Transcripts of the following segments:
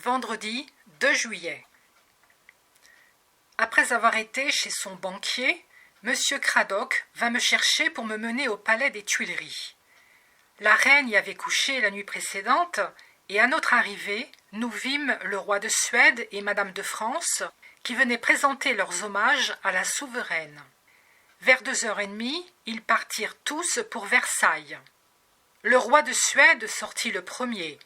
Vendredi 2 juillet. Après avoir été chez son banquier, M. Cradock vint me chercher pour me mener au palais des Tuileries. La reine y avait couché la nuit précédente, et à notre arrivée, nous vîmes le roi de Suède et Madame de France, qui venaient présenter leurs hommages à la souveraine. Vers 2h30, ils partirent tous pour Versailles. Le roi de Suède sortit le premier.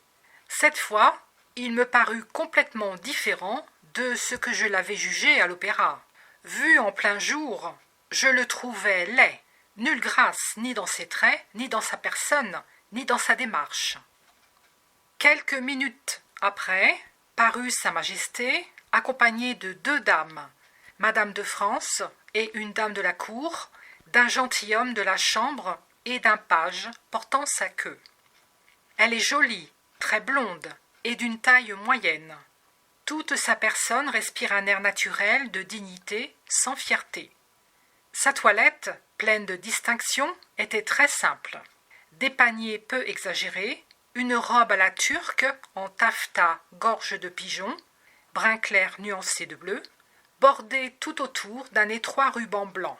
Cette fois, il me parut complètement différent de ce que je l'avais jugé à l'opéra. Vu en plein jour, je le trouvais laid, nulle grâce ni dans ses traits, ni dans sa personne, ni dans sa démarche. Quelques minutes après, parut Sa Majesté, accompagnée de 2 dames, Madame de France et une dame de la cour, d'un gentilhomme de la chambre et d'un page portant sa queue. Elle est jolie, très blonde, et d'une taille moyenne. Toute sa personne respire un air naturel de dignité, sans fierté. Sa toilette, pleine de distinction, était très simple. Des paniers peu exagérés, une robe à la turque en taffetas gorge de pigeon, brun clair nuancé de bleu, bordée tout autour d'un étroit ruban blanc.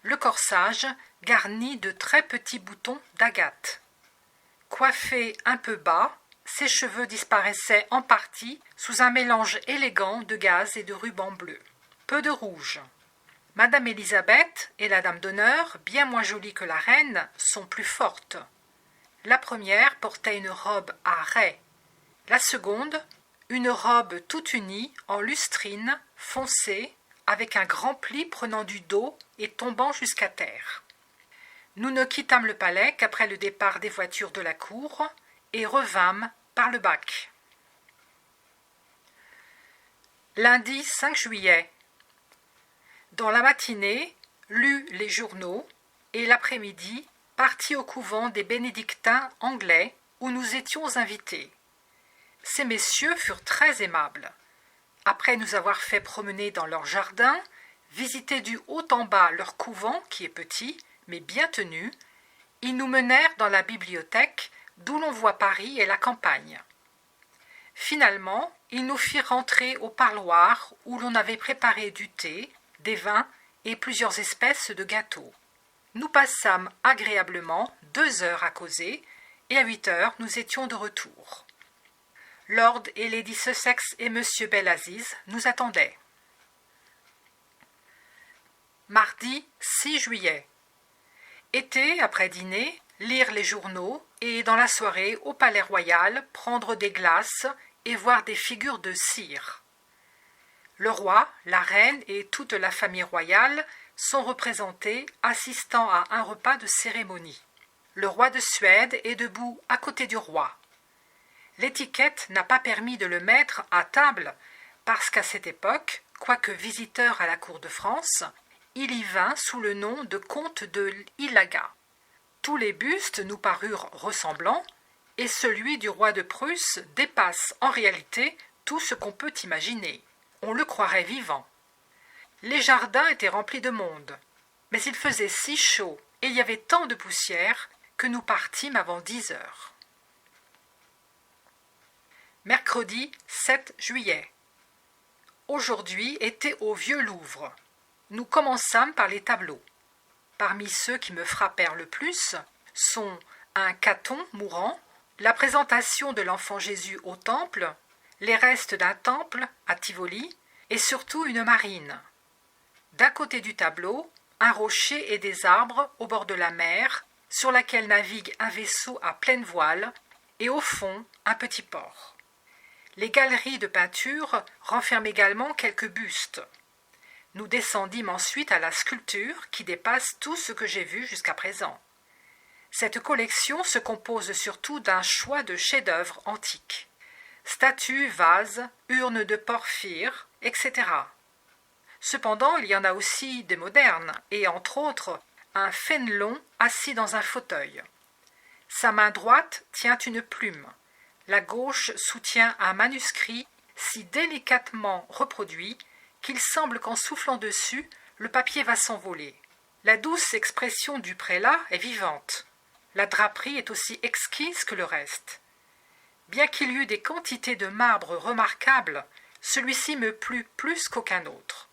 Le corsage garni de très petits boutons d'agate. Coiffée un peu bas, ses cheveux disparaissaient en partie sous un mélange élégant de gaze et de ruban bleu. Peu de rouge. Madame Élisabeth et la dame d'honneur, bien moins jolies que la reine, sont plus fortes. La première portait une robe à raies. La seconde, une robe toute unie en lustrine, foncée, avec un grand pli prenant du dos et tombant jusqu'à terre. Nous ne quittâmes le palais qu'après le départ des voitures de la cour et revînmes par le bac. Lundi 5 juillet. Dans la matinée, lus les journaux et l'après-midi, partis au couvent des bénédictins anglais où nous étions invités. Ces messieurs furent très aimables. Après nous avoir fait promener dans leur jardin, visiter du haut en bas leur couvent qui est petit mais bien tenu, ils nous menèrent dans la bibliothèque d'où l'on voit Paris et la campagne. Finalement, ils nous firent rentrer au parloir où l'on avait préparé du thé, des vins et plusieurs espèces de gâteaux. Nous passâmes agréablement 2 heures à causer et à 8 heures nous étions de retour. Lord et Lady Sussex et M. Belaziz nous attendaient. Mardi 6 juillet. Été, après dîner, lire les journaux et dans la soirée au Palais Royal prendre des glaces et voir des figures de cire. Le roi, la reine et toute la famille royale sont représentés assistant à un repas de cérémonie. Le roi de Suède est debout à côté du roi. L'étiquette n'a pas permis de le mettre à table parce qu'à cette époque, quoique visiteur à la cour de France, il y vint sous le nom de comte de Hilaga. Tous les bustes nous parurent ressemblants, et celui du roi de Prusse dépasse en réalité tout ce qu'on peut imaginer. On le croirait vivant. Les jardins étaient remplis de monde, mais il faisait si chaud et il y avait tant de poussière que nous partîmes avant 10 heures. Mercredi 7 juillet. Aujourd'hui était au Vieux Louvre. Nous commençâmes par les tableaux. Parmi ceux qui me frappèrent le plus sont un Caton mourant, la présentation de l'enfant Jésus au temple, les restes d'un temple à Tivoli et surtout une marine. D'un côté du tableau, un rocher et des arbres au bord de la mer sur laquelle navigue un vaisseau à pleine voile et au fond un petit port. Les galeries de peinture renferment également quelques bustes. Nous descendîmes ensuite à la sculpture qui dépasse tout ce que j'ai vu jusqu'à présent. Cette collection se compose surtout d'un choix de chefs-d'œuvre antiques. Statues, vases, urnes de porphyre, etc. Cependant, il y en a aussi des modernes, et entre autres, un Fénelon assis dans un fauteuil. Sa main droite tient une plume. La gauche soutient un manuscrit si délicatement reproduit qu'il semble qu'en soufflant dessus, le papier va s'envoler. La douce expression du prélat est vivante. La draperie est aussi exquise que le reste. Bien qu'il y eût des quantités de marbre remarquables, celui-ci me plut plus qu'aucun autre.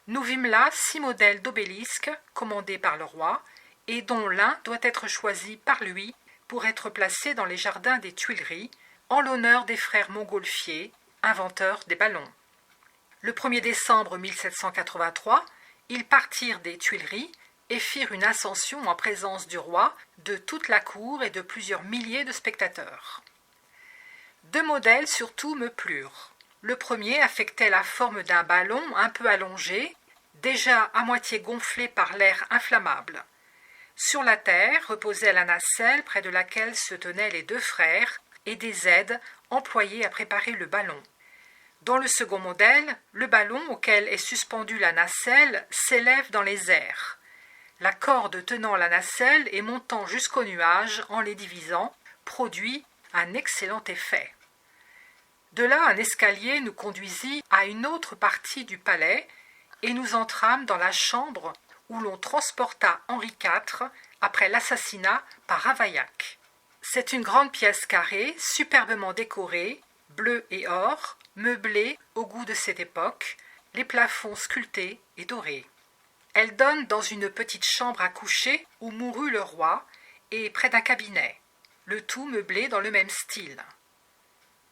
Nous vîmes là 6 modèles d'obélisques commandés par le roi, et dont l'un doit être choisi par lui pour être placé dans les jardins des Tuileries, en l'honneur des frères Montgolfier, inventeurs des ballons. Le 1er décembre 1783, ils partirent des Tuileries et firent une ascension en présence du roi, de toute la cour et de plusieurs milliers de spectateurs. 2 modèles surtout me plurent. Le premier affectait la forme d'un ballon un peu allongé, déjà à moitié gonflé par l'air inflammable. Sur la terre reposait la nacelle près de laquelle se tenaient les 2 frères et des aides employées à préparer le ballon. Dans le second modèle, le ballon auquel est suspendue la nacelle s'élève dans les airs. La corde tenant la nacelle et montant jusqu'aux nuages en les divisant produit un excellent effet. De là, un escalier nous conduisit à une autre partie du palais et nous entrâmes dans la chambre où l'on transporta Henri IV après l'assassinat par Ravaillac. C'est une grande pièce carrée, superbement décorée, bleu et or, meublée au goût de cette époque, les plafonds sculptés et dorés. Elle donne dans une petite chambre à coucher où mourut le roi et près d'un cabinet, le tout meublé dans le même style.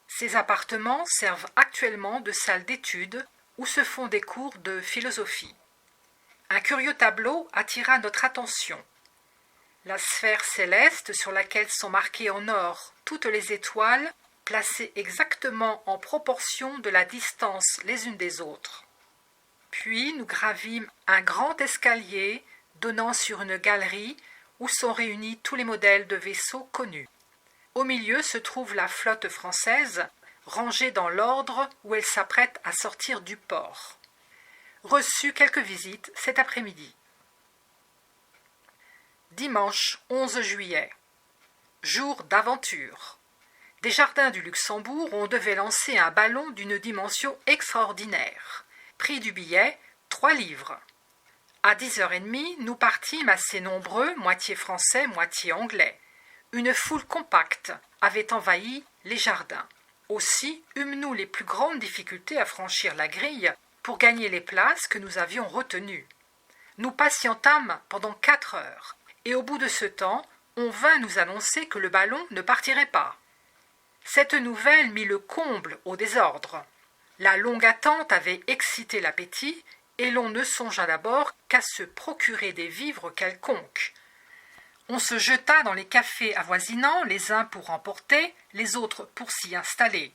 Ces appartements servent actuellement de salle d'études où se font des cours de philosophie. Un curieux tableau attira notre attention. La sphère céleste sur laquelle sont marquées en or toutes les étoiles, placées exactement en proportion de la distance les unes des autres. Puis nous gravîmes un grand escalier donnant sur une galerie où sont réunis tous les modèles de vaisseaux connus. Au milieu se trouve la flotte française, rangée dans l'ordre où elle s'apprête à sortir du port. Reçu quelques visites cet après-midi. Dimanche 11 juillet. Jour d'aventure. Des jardins du Luxembourg, on devait lancer un ballon d'une dimension extraordinaire. Prix du billet, 3 livres. À 10h30, nous partîmes assez nombreux, moitié français, moitié anglais. Une foule compacte avait envahi les jardins. Aussi eûmes-nous les plus grandes difficultés à franchir la grille pour gagner les places que nous avions retenues. Nous patientâmes pendant 4 heures, et au bout de ce temps, on vint nous annoncer que le ballon ne partirait pas. Cette nouvelle mit le comble au désordre. La longue attente avait excité l'appétit, et l'on ne songea d'abord qu'à se procurer des vivres quelconques. On se jeta dans les cafés avoisinants, les uns pour emporter, les autres pour s'y installer.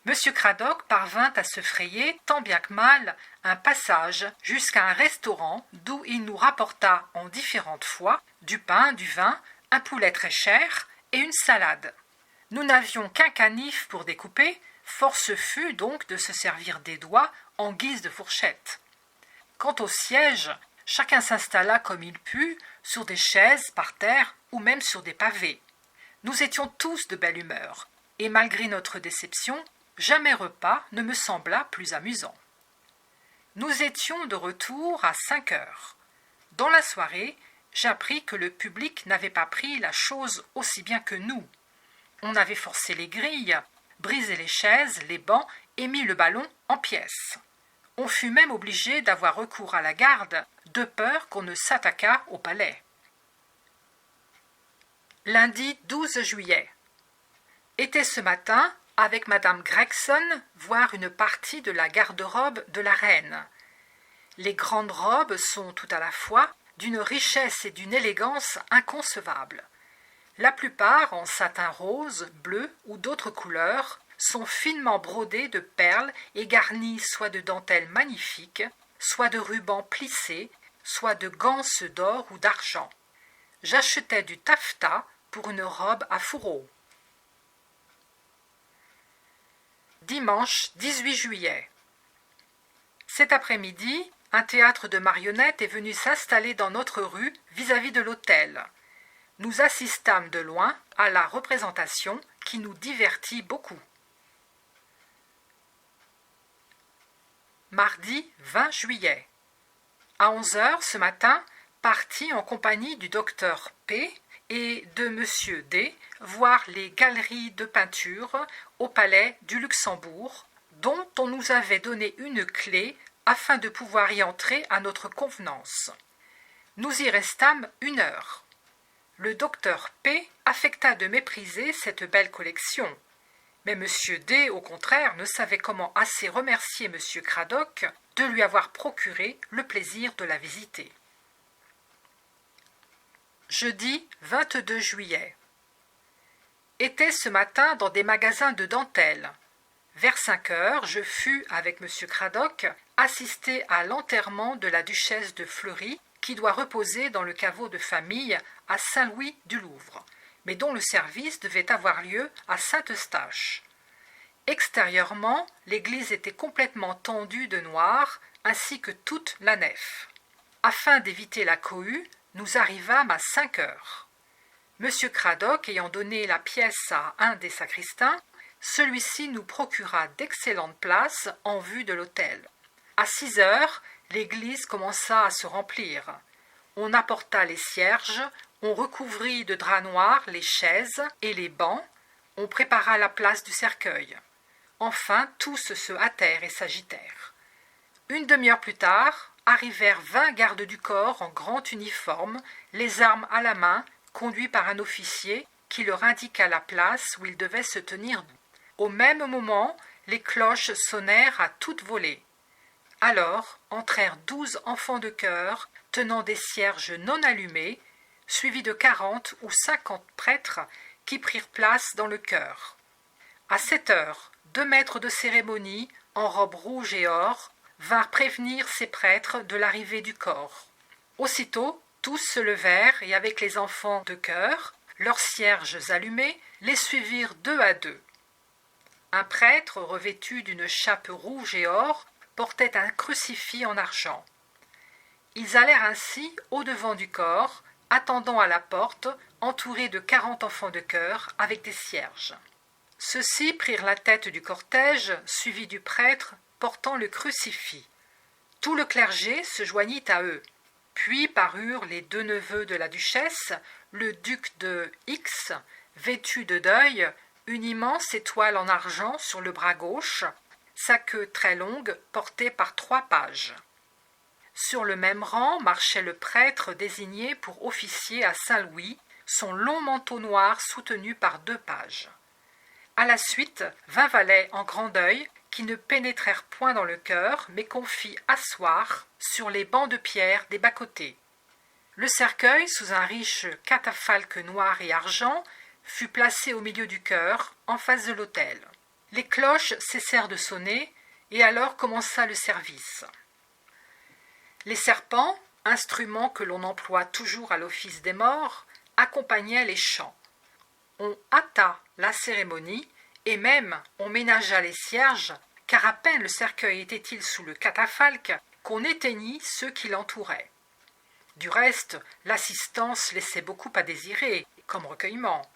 M. Cradock parvint à se frayer, tant bien que mal, un passage jusqu'à un restaurant d'où il nous rapporta en différentes fois du pain, du vin, un poulet très cher et une salade. Nous n'avions qu'un canif pour découper, force fut donc de se servir des doigts en guise de fourchette. Quant au siège, chacun s'installa comme il put, sur des chaises, par terre ou même sur des pavés. Nous étions tous de belle humeur, et malgré notre déception, jamais repas ne me sembla plus amusant. Nous étions de retour à 5 heures. Dans la soirée, j'appris que le public n'avait pas pris la chose aussi bien que nous. On avait forcé les grilles, brisé les chaises, les bancs et mis le ballon en pièces. On fut même obligé d'avoir recours à la garde, de peur qu'on ne s'attaquât au palais. Lundi 12 juillet. Était ce matin, avec madame Gregson, voir une partie de la garde-robe de la reine. Les grandes robes sont tout à la fois d'une richesse et d'une élégance inconcevables. La plupart, en satin rose, bleu ou d'autres couleurs, sont finement brodées de perles et garnies soit de dentelles magnifiques, soit de rubans plissés, soit de ganses d'or ou d'argent. J'achetais du taffetas pour une robe à fourreau. Dimanche 18 juillet. Cet après-midi, un théâtre de marionnettes est venu s'installer dans notre rue vis-à-vis de l'hôtel. Nous assistâmes de loin à la représentation qui nous divertit beaucoup. Mardi 20 juillet. À 11 heures ce matin, partis en compagnie du docteur P et de M. D voir les galeries de peinture au palais du Luxembourg, dont on nous avait donné une clé afin de pouvoir y entrer à notre convenance. Nous y restâmes 1 heure. Le docteur P affecta de mépriser cette belle collection, mais M. D, au contraire, ne savait comment assez remercier M. Cradock de lui avoir procuré le plaisir de la visiter. Jeudi 22 juillet. Était ce matin dans des magasins de dentelle. Vers 5 heures, je fus, avec M. Cradock, assister à l'enterrement de la duchesse de Fleury, qui doit reposer dans le caveau de famille à Saint-Louis-du-Louvre, mais dont le service devait avoir lieu à Saint-Eustache. Extérieurement, l'église était complètement tendue de noir, ainsi que toute la nef. Afin d'éviter la cohue, nous arrivâmes à 5 heures. M. Cradock ayant donné la pièce à un des sacristains, celui-ci nous procura d'excellentes places en vue de l'autel. À 6 heures, l'église commença à se remplir. On apporta les cierges, on recouvrit de drap noir les chaises et les bancs, on prépara la place du cercueil. Enfin, tous se hâtèrent et s'agitèrent. 1 demi-heure plus tard, arrivèrent 20 gardes du corps en grand uniforme, les armes à la main, conduits par un officier qui leur indiqua la place où ils devaient se tenir. Au même moment, les cloches sonnèrent à toute volée. Alors entrèrent 12 enfants de chœur, tenant des cierges non allumés, suivis de 40 ou 50 prêtres qui prirent place dans le chœur. À 7 heures, 2 maîtres de cérémonie, en robes rouges et or, vinrent prévenir ces prêtres de l'arrivée du corps. Aussitôt, tous se levèrent et avec les enfants de chœur, leurs cierges allumés, les suivirent 2 à 2. Un prêtre, revêtu d'une chape rouge et or, portait un crucifix en argent. Ils allèrent ainsi au-devant du corps, attendant à la porte, entourés de 40 enfants de chœur avec des cierges. Ceux-ci prirent la tête du cortège, suivi du prêtre portant le crucifix. Tout le clergé se joignit à eux. Puis parurent les 2 neveux de la duchesse, le duc de X, vêtu de deuil, une immense étoile en argent sur le bras gauche, sa queue très longue portée par 3 pages. Sur le même rang marchait le prêtre désigné pour officier à Saint-Louis, son long manteau noir soutenu par 2 pages. À la suite, 20 valets en grand deuil, qui ne pénétrèrent point dans le chœur, mais qu'on fit asseoir sur les bancs de pierre des bas-côtés. Le cercueil, sous un riche catafalque noir et argent, fut placé au milieu du chœur, en face de l'autel. Les cloches cessèrent de sonner, et alors commença le service. Les serpents, instruments que l'on emploie toujours à l'office des morts, accompagnaient les chants. On hâta la cérémonie, et même on ménagea les cierges, car à peine le cercueil était-il sous le catafalque qu'on éteignit ceux qui l'entouraient. Du reste, l'assistance laissait beaucoup à désirer, comme recueillement.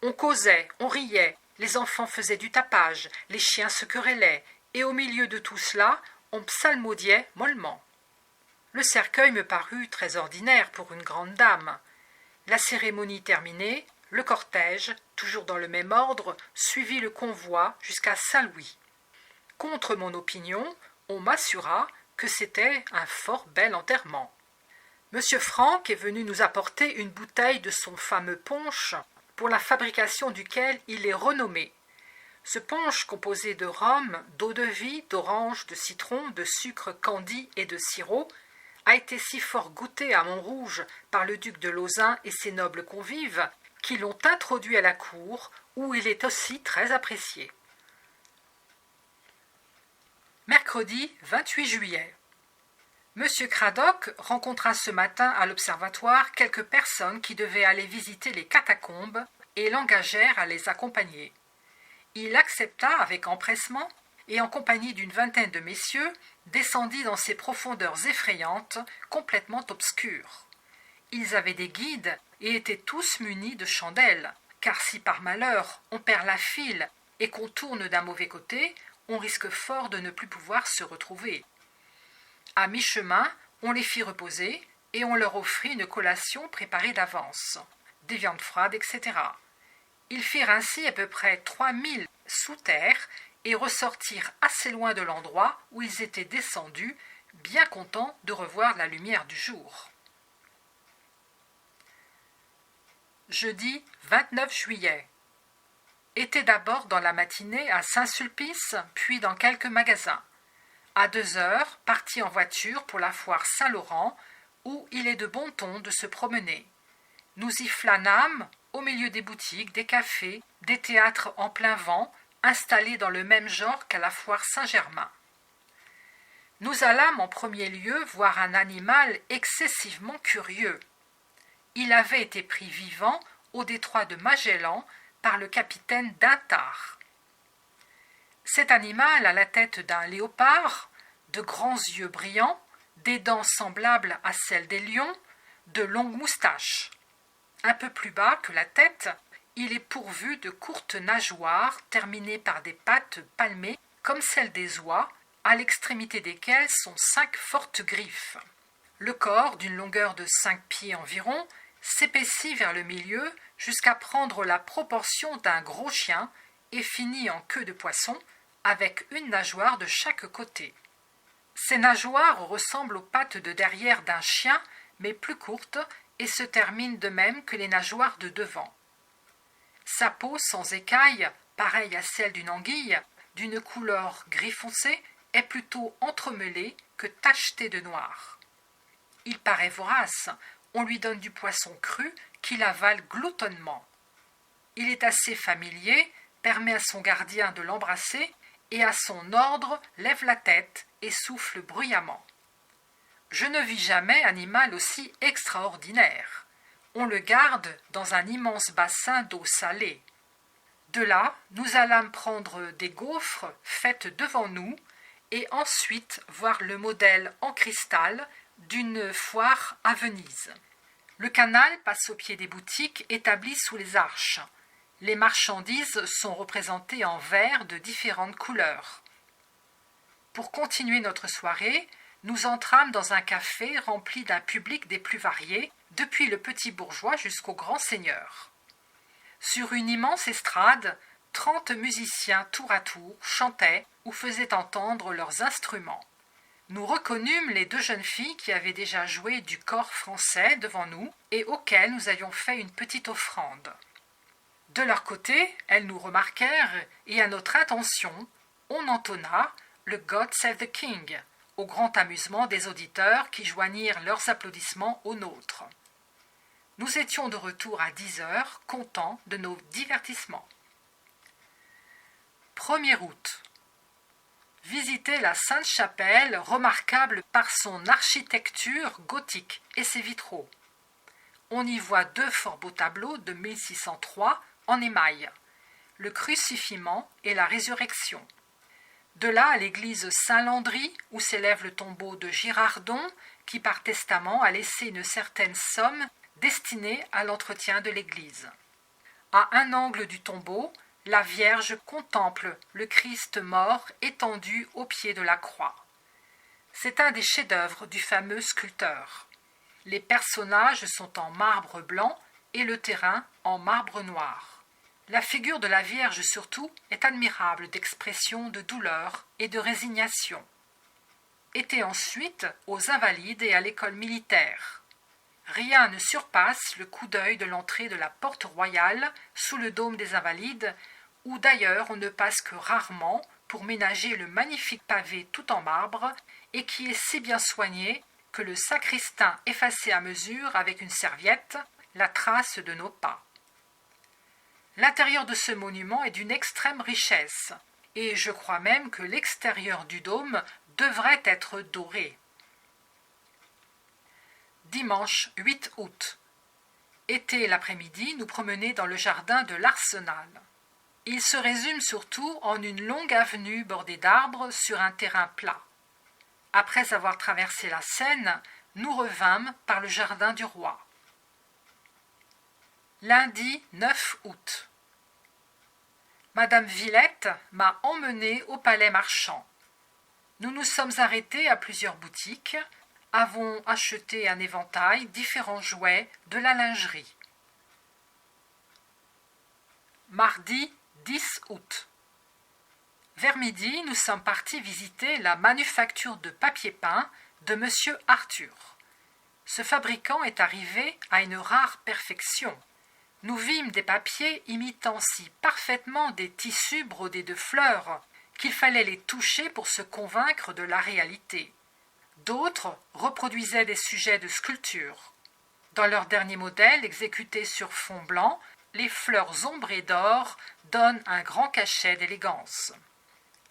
On causait, on riait, les enfants faisaient du tapage, les chiens se querellaient, et au milieu de tout cela, on psalmodiait mollement. Le cercueil me parut très ordinaire pour une grande dame. La cérémonie terminée, le cortège, toujours dans le même ordre, suivit le convoi jusqu'à Saint-Louis. Contre mon opinion, on m'assura que c'était un fort bel enterrement. M. Franck est venu nous apporter une bouteille de son fameux punch, pour la fabrication duquel il est renommé. Ce punch, composé de rhum, d'eau-de-vie, d'orange, de citron, de sucre candi et de sirop, a été si fort goûté à Montrouge par le duc de Lauzun et ses nobles convives, qui l'ont introduit à la cour, où il est aussi très apprécié. Mercredi 28 juillet. M. Cradock rencontra ce matin à l'observatoire quelques personnes qui devaient aller visiter les catacombes et l'engagèrent à les accompagner. Il accepta avec empressement et en compagnie d'une vingtaine de messieurs descendit dans ces profondeurs effrayantes, complètement obscures. Ils avaient des guides et étaient tous munis de chandelles, car si par malheur on perd la file et qu'on tourne d'un mauvais côté, on risque fort de ne plus pouvoir se retrouver. À mi-chemin, on les fit reposer et on leur offrit une collation préparée d'avance. des viandes froides, etc. Ils firent ainsi à peu près 3000 sous terre et ressortirent assez loin de l'endroit où ils étaient descendus, bien contents de revoir la lumière du jour. Jeudi 29 juillet. Était d'abord dans la matinée à Saint-Sulpice, puis dans quelques magasins. À 2 heures, partis en voiture pour la foire Saint-Laurent, où il est de bon ton de se promener. Nous y flânâmes au milieu des boutiques, des cafés, des théâtres en plein vent, installés dans le même genre qu'à la foire Saint-Germain. Nous allâmes en premier lieu voir un animal excessivement curieux. Il avait été pris vivant au détroit de Magellan par le capitaine Dintard. Cet animal a la tête d'un léopard, de grands yeux brillants, des dents semblables à celles des lions, de longues moustaches. Un peu plus bas que la tête, il est pourvu de courtes nageoires terminées par des pattes palmées comme celles des oies, à l'extrémité desquelles sont 5 fortes griffes. Le corps, d'une longueur de 5 pieds environ, s'épaissit vers le milieu jusqu'à prendre la proportion d'un gros chien et finit en queue de poisson avec une nageoire de chaque côté. Ces nageoires ressemblent aux pattes de derrière d'un chien, mais plus courtes et se terminent de même que les nageoires de devant. Sa peau sans écailles, pareille à celle d'une anguille, d'une couleur gris foncé, est plutôt entremêlée que tachetée de noir. Il paraît vorace, on lui donne du poisson cru qu'il avale gloutonnement. Il est assez familier, permet à son gardien de l'embrasser et à son ordre lève la tête et souffle bruyamment. Je ne vis jamais animal aussi extraordinaire. On le garde dans un immense bassin d'eau salée. De là, nous allâmes prendre des gaufres faites devant nous et ensuite voir le modèle en cristal d'une foire à Venise. Le canal passe au pied des boutiques établies sous les arches. Les marchandises sont représentées en verre de différentes couleurs. Pour continuer notre soirée, nous entrâmes dans un café rempli d'un public des plus variés, depuis le petit bourgeois jusqu'au grand seigneur. Sur une immense estrade, 30 musiciens tour à tour chantaient ou faisaient entendre leurs instruments. Nous reconnûmes les 2 jeunes filles qui avaient déjà joué du cor français devant nous et auxquelles nous avions fait une petite offrande. De leur côté, elles nous remarquèrent et à notre intention, on entonna le God Save the King, au grand amusement des auditeurs qui joignirent leurs applaudissements aux nôtres. Nous étions de retour à 10 heures, contents de nos divertissements. 1er août. Visiter la Sainte-Chapelle, remarquable par son architecture gothique et ses vitraux. On y voit 2 fort beaux tableaux de 1603 en émail, le crucifiement et la résurrection. De là à l'église Saint-Landry, où s'élève le tombeau de Girardon, qui par testament a laissé une certaine somme destinée à l'entretien de l'église. À un angle du tombeau, la Vierge contemple le Christ mort étendu au pied de la croix. C'est un des chefs-d'œuvre du fameux sculpteur. Les personnages sont en marbre blanc et le terrain en marbre noir. La figure de la Vierge surtout est admirable d'expression de douleur et de résignation. Était ensuite aux Invalides et à l'école militaire. Rien ne surpasse le coup d'œil de l'entrée de la porte royale sous le dôme des Invalides, où d'ailleurs on ne passe que rarement pour ménager le magnifique pavé tout en marbre et qui est si bien soigné que le sacristain effaçait à mesure avec une serviette la trace de nos pas. L'intérieur de ce monument est d'une extrême richesse, et je crois même que l'extérieur du dôme devrait être doré. Dimanche 8 août. Été l'après-midi, nous promener dans le jardin de l'Arsenal. Il se résume surtout en une longue avenue bordée d'arbres sur un terrain plat. Après avoir traversé la Seine, nous revînmes par le jardin du roi. Lundi 9 août. Madame Villette m'a emmené au palais marchand. Nous nous sommes arrêtés à plusieurs boutiques, avons acheté un éventail, différents jouets, de la lingerie. mardi 10 août. Vers midi, nous sommes partis visiter la manufacture de papier peint de monsieur Arthur. Ce fabricant est arrivé à une rare perfection. Nous vîmes des papiers imitant si parfaitement des tissus brodés de fleurs qu'il fallait les toucher pour se convaincre de la réalité. D'autres reproduisaient des sujets de sculpture. Dans leur dernier modèle, exécuté sur fond blanc, les fleurs ombrées d'or donnent un grand cachet d'élégance.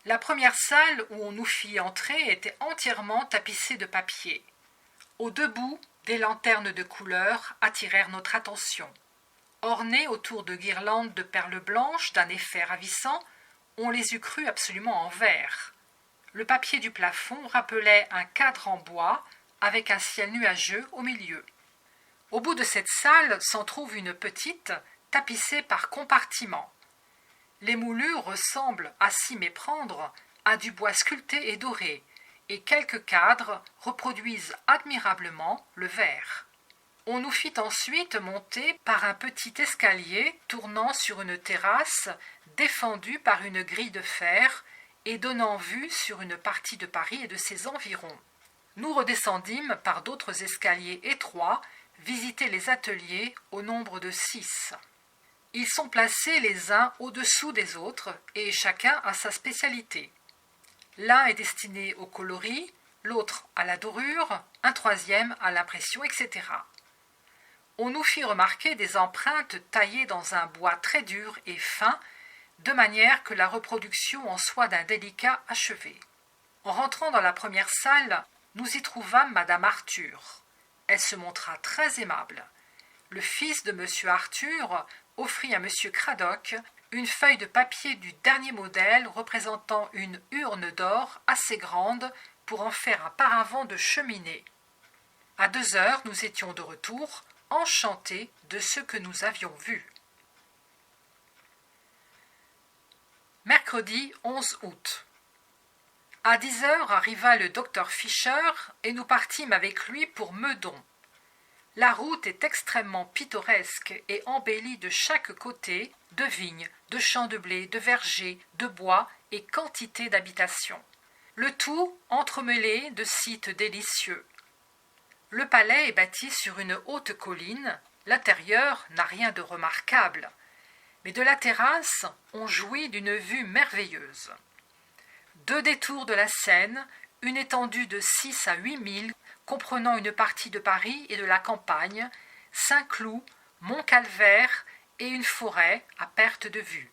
La première salle où on nous fit entrer était entièrement tapissée de papier. Aux deux bouts, des lanternes de couleur attirèrent notre attention. Ornées autour de guirlandes de perles blanches d'un effet ravissant, on les eût crues absolument en verre. Le papier du plafond rappelait un cadre en bois avec un ciel nuageux au milieu. Au bout de cette salle s'en trouve une petite, tapissée par compartiments. Les moulures ressemblent, à s'y méprendre, à du bois sculpté et doré, et quelques cadres reproduisent admirablement le verre. On nous fit ensuite monter par un petit escalier tournant sur une terrasse défendue par une grille de fer et donnant vue sur une partie de Paris et de ses environs. Nous redescendîmes par d'autres escaliers étroits, visiter les ateliers au nombre de 6. Ils sont placés les uns au-dessous des autres et chacun a sa spécialité. L'un est destiné au coloris, l'autre à la dorure, un troisième à l'impression, etc. On nous fit remarquer des empreintes taillées dans un bois très dur et fin, de manière que la reproduction en soit d'un délicat achevé. En rentrant dans la première salle, nous y trouvâmes madame Arthur. Elle se montra très aimable. Le fils de monsieur Arthur offrit à monsieur Cradock une feuille de papier du dernier modèle représentant une urne d'or assez grande pour en faire un paravent de cheminée. À 2 heures, nous étions de retour, enchantés de ce que nous avions vu. Mercredi 11 août. À 10 heures arriva le docteur Fischer et nous partîmes avec lui pour Meudon. La route est extrêmement pittoresque et embellie de chaque côté de vignes, de champs de blé, de vergers, de bois et quantité d'habitations. Le tout entremêlé de sites délicieux. Le palais est bâti sur une haute colline, l'intérieur n'a rien de remarquable, mais de la terrasse on jouit d'une vue merveilleuse. 2 détours de la Seine, une étendue de 6 à 8 milles, comprenant une partie de Paris et de la campagne, Saint-Cloud, Mont-Calvaire et une forêt à perte de vue.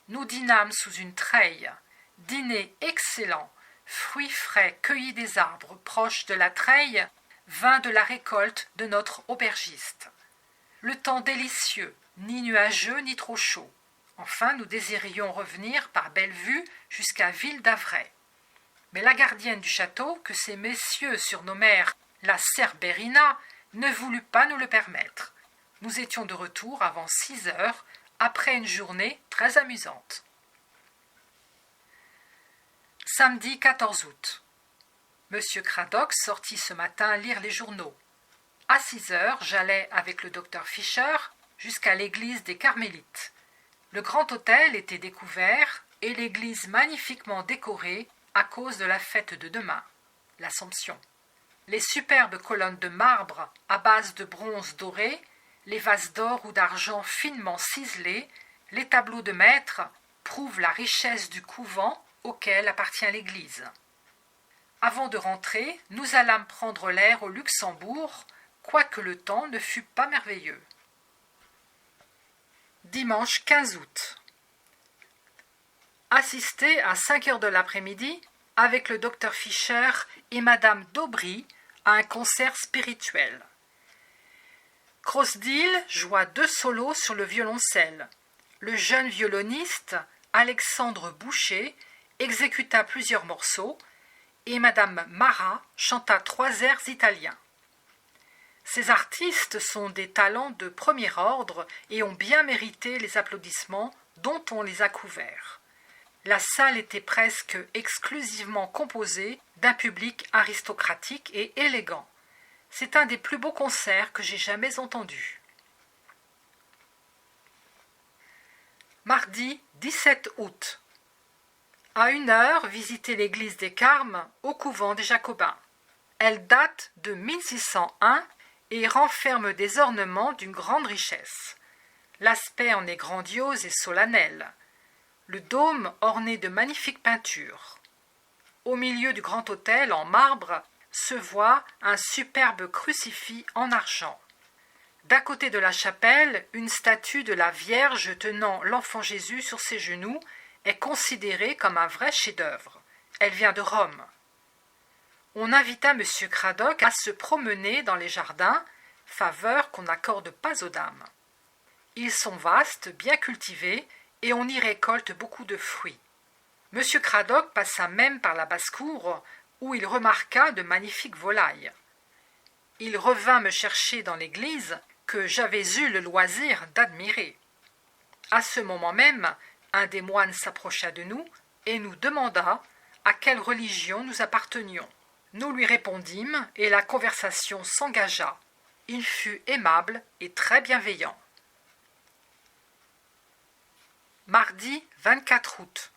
Nous dînâmes sous une treille, dîner excellent, fruits frais cueillis des arbres proches de la treille, vin de la récolte de notre aubergiste. Le temps délicieux, ni nuageux ni trop chaud. Enfin, nous désirions revenir par Bellevue jusqu'à Ville-d'Avray. Mais la gardienne du château, que ces messieurs surnommèrent la Cerbérina, ne voulut pas nous le permettre. Nous étions de retour avant 6 heures, après une journée très amusante. Samedi 14 août. Monsieur Cradock sortit ce matin lire les journaux. À 6 heures, j'allais avec le docteur Fischer jusqu'à l'église des Carmélites. Le grand autel était découvert et l'église magnifiquement décorée à cause de la fête de demain, l'Assomption. Les superbes colonnes de marbre à base de bronze doré, les vases d'or ou d'argent finement ciselés, les tableaux de maître prouvent la richesse du couvent auquel appartient l'église. Avant de rentrer, nous allâmes prendre l'air au Luxembourg, quoique le temps ne fût pas merveilleux. Dimanche 15 août. Assisté à 5 heures de l'après-midi avec le docteur Fischer et madame d'Aubry à un concert spirituel. Crossdeal joua 2 solos sur le violoncelle. Le jeune violoniste, Alexandre Boucher, exécuta plusieurs morceaux et madame Marat chanta 3 airs italiens. Ces artistes sont des talents de premier ordre et ont bien mérité les applaudissements dont on les a couverts. La salle était presque exclusivement composée d'un public aristocratique et élégant. C'est un des plus beaux concerts que j'ai jamais entendus. Mardi 17 août. À 1 heure, visiter l'église des Carmes au couvent des Jacobins. Elle date de 1601 et renferme des ornements d'une grande richesse. L'aspect en est grandiose et solennel. Le dôme orné de magnifiques peintures. Au milieu du grand autel en marbre se voit un superbe crucifix en argent. D'à côté de la chapelle, une statue de la Vierge tenant l'enfant Jésus sur ses genoux est considérée comme un vrai chef-d'œuvre. Elle vient de Rome. On invita M. Cradock à se promener dans les jardins, faveur qu'on n'accorde pas aux dames. Ils sont vastes, bien cultivés, et on y récolte beaucoup de fruits. M. Cradock passa même par la basse-cour, où il remarqua de magnifiques volailles. Il revint me chercher dans l'église, que j'avais eu le loisir d'admirer. À ce moment même, un des moines s'approcha de nous et nous demanda à quelle religion nous appartenions. Nous lui répondîmes et la conversation s'engagea. Il fut aimable et très bienveillant. Mardi 24 août.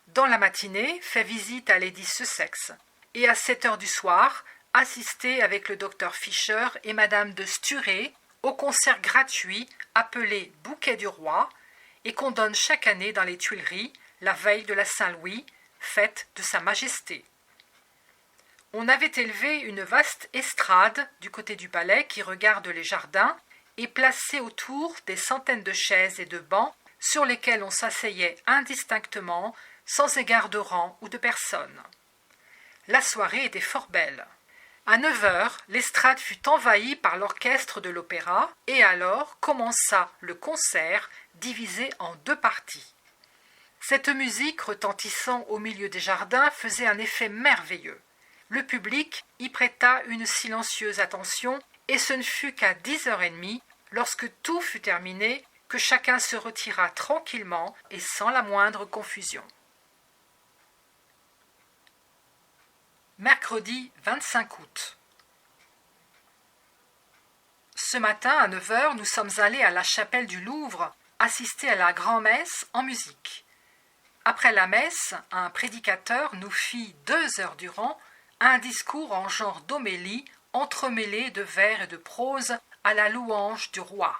Dans la matinée, fait visite à Lady Sussex et à 7 heures du soir, assisté avec le docteur Fischer et madame de Sturé au concert gratuit appelé Bouquet du Roi et qu'on donne chaque année dans les Tuileries la veille de la Saint-Louis, fête de Sa Majesté. On avait élevé une vaste estrade du côté du palais qui regarde les jardins et placé autour des centaines de chaises et de bancs sur lesquels on s'asseyait indistinctement sans égard de rang ou de personne. La soirée était fort belle. À 9 heures, l'estrade fut envahie par l'orchestre de l'opéra et alors commença le concert divisé en 2 parties. Cette musique retentissant au milieu des jardins faisait un effet merveilleux. Le public y prêta une silencieuse attention et ce ne fut qu'à 10h30, lorsque tout fut terminé, que chacun se retira tranquillement et sans la moindre confusion. Mercredi 25 août. Ce matin, à 9 heures, nous sommes allés à la chapelle du Louvre assister à la grand-messe en musique. Après la messe, un prédicateur nous fit 2 heures durant un discours en genre d'homélie entremêlé de vers et de prose à la louange du roi.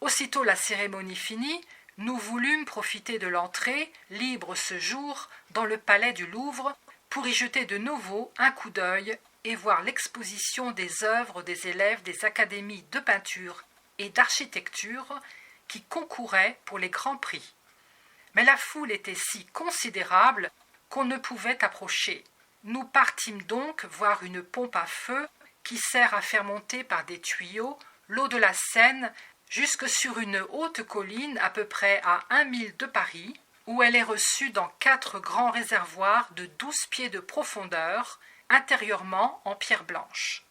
Aussitôt la cérémonie finie, nous voulûmes profiter de l'entrée, libre ce jour, dans le palais du Louvre, pour y jeter de nouveau un coup d'œil et voir l'exposition des œuvres des élèves des académies de peinture et d'architecture qui concouraient pour les grands prix. Mais la foule était si considérable qu'on ne pouvait approcher. Nous partîmes donc voir une pompe à feu qui sert à faire monter par des tuyaux l'eau de la Seine jusque sur une haute colline à peu près à 1 mille de Paris, où elle est reçue dans 4 grands réservoirs de 12 pieds de profondeur, intérieurement en pierre blanche.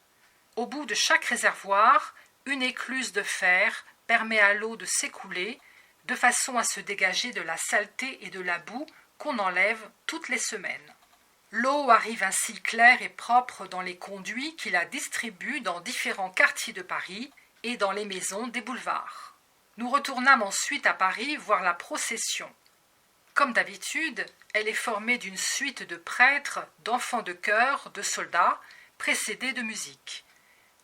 Au bout de chaque réservoir, une écluse de fer permet à l'eau de s'écouler, de façon à se dégager de la saleté et de la boue qu'on enlève toutes les semaines. L'eau arrive ainsi claire et propre dans les conduits qui la distribuent dans différents quartiers de Paris et dans les maisons des boulevards. Nous retournâmes ensuite à Paris voir la procession. Comme d'habitude, elle est formée d'une suite de prêtres, d'enfants de chœur, de soldats, précédés de musique.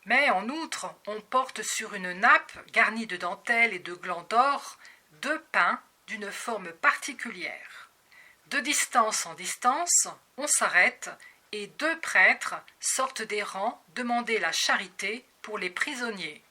Mais en outre, on porte sur une nappe garnie de dentelles et de glands d'or 2 pains d'une forme particulière. De distance en distance, on s'arrête et 2 prêtres sortent des rangs demander la charité pour les prisonniers.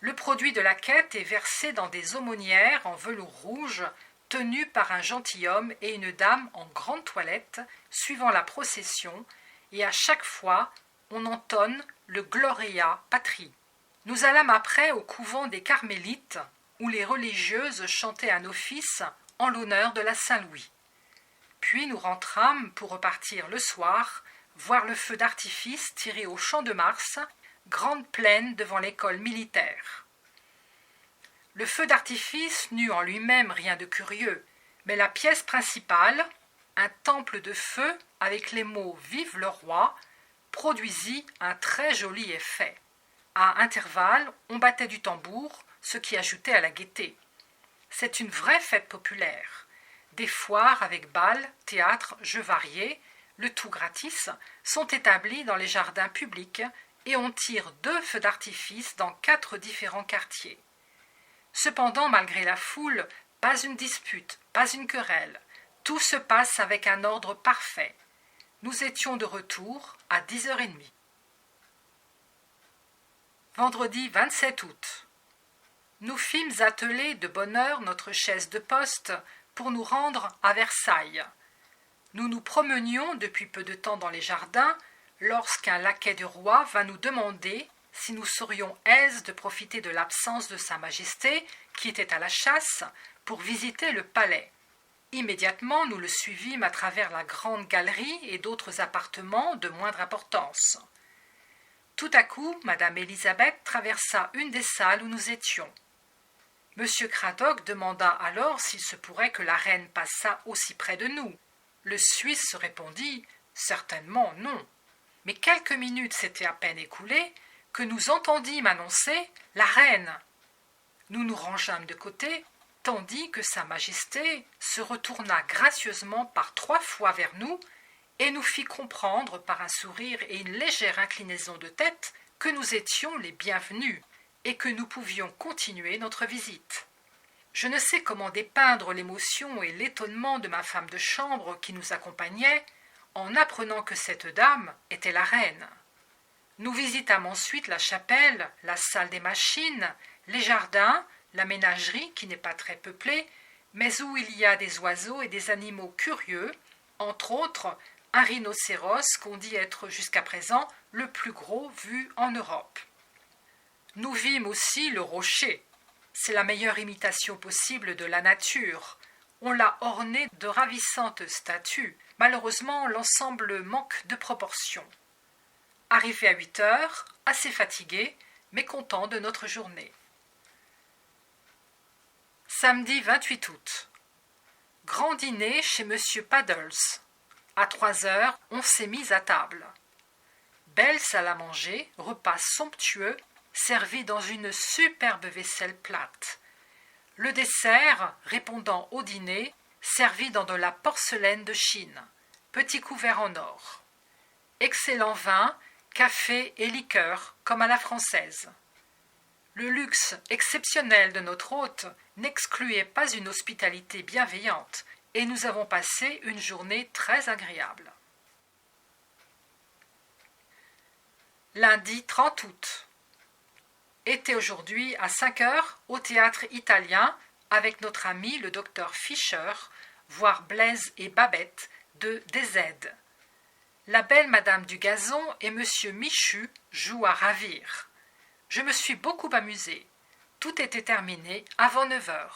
Le produit de la quête est versé dans des aumônières en velours rouge tenues par un gentilhomme et une dame en grande toilette suivant la procession, et à chaque fois on entonne le Gloria Patri. Nous allâmes après au couvent des Carmélites où les religieuses chantaient un office en l'honneur de la Saint-Louis. Puis nous rentrâmes pour repartir le soir, voir le feu d'artifice tiré au Champ de Mars, grande plaine devant l'école militaire. Le feu d'artifice n'eut en lui-même rien de curieux, mais la pièce principale, un temple de feu avec les mots « Vive le roi », produisit un très joli effet. À intervalles, on battait du tambour, ce qui ajoutait à la gaieté. C'est une vraie fête populaire. Des foires avec bals, théâtres, jeux variés, le tout gratis, sont établis dans les jardins publics et on tire 2 feux d'artifice dans 4 différents quartiers. Cependant, malgré la foule, pas une dispute, pas une querelle. Tout se passe avec un ordre parfait. Nous étions de retour à 10h30. Vendredi 27 août. Nous fîmes atteler de bonne heure notre chaise de poste pour nous rendre à Versailles. Nous nous promenions depuis peu de temps dans les jardins lorsqu'un laquais du roi vint nous demander si nous serions aises de profiter de l'absence de Sa Majesté, qui était à la chasse, pour visiter le palais. Immédiatement, nous le suivîmes à travers la grande galerie et d'autres appartements de moindre importance. Tout à coup, Madame Élisabeth traversa une des salles où nous étions. Monsieur Cradock demanda alors s'il se pourrait que la reine passât aussi près de nous. Le Suisse répondit « Certainement non ». Mais quelques minutes s'étaient à peine écoulées que nous entendîmes annoncer « La reine ». Nous nous rangeâmes de côté, tandis que Sa Majesté se retourna gracieusement par 3 fois vers nous et nous fit comprendre par un sourire et une légère inclinaison de tête que nous étions les bienvenus et que nous pouvions continuer notre visite. Je ne sais comment dépeindre l'émotion et l'étonnement de ma femme de chambre qui nous accompagnait en apprenant que cette dame était la reine. Nous visitâmes ensuite la chapelle, la salle des machines, les jardins, la ménagerie qui n'est pas très peuplée, mais où il y a des oiseaux et des animaux curieux, entre autres un rhinocéros qu'on dit être jusqu'à présent le plus gros vu en Europe. Nous vîmes aussi le rocher. C'est la meilleure imitation possible de la nature. On l'a orné de ravissantes statues. Malheureusement, l'ensemble manque de proportion. Arrivé à 8h, assez fatigué, mais content de notre journée. Samedi 28 août. Grand dîner chez Monsieur Paddles. À 3h, on s'est mis à table. Belle salle à manger, repas somptueux, servi dans une superbe vaisselle plate. Le dessert, répondant au dîner, servi dans de la porcelaine de Chine. Petit couvert en or. Excellent vin, café et liqueur, comme à la française. Le luxe exceptionnel de notre hôte n'excluait pas une hospitalité bienveillante, et nous avons passé une journée très agréable. Lundi 30 août. Était aujourd'hui à 5h au théâtre italien avec notre ami le docteur Fischer, voir Blaise et Babette de DZ. La belle Madame du Gazon et Monsieur Michu jouent à ravir. Je me suis beaucoup amusée. Tout était terminé avant 9h.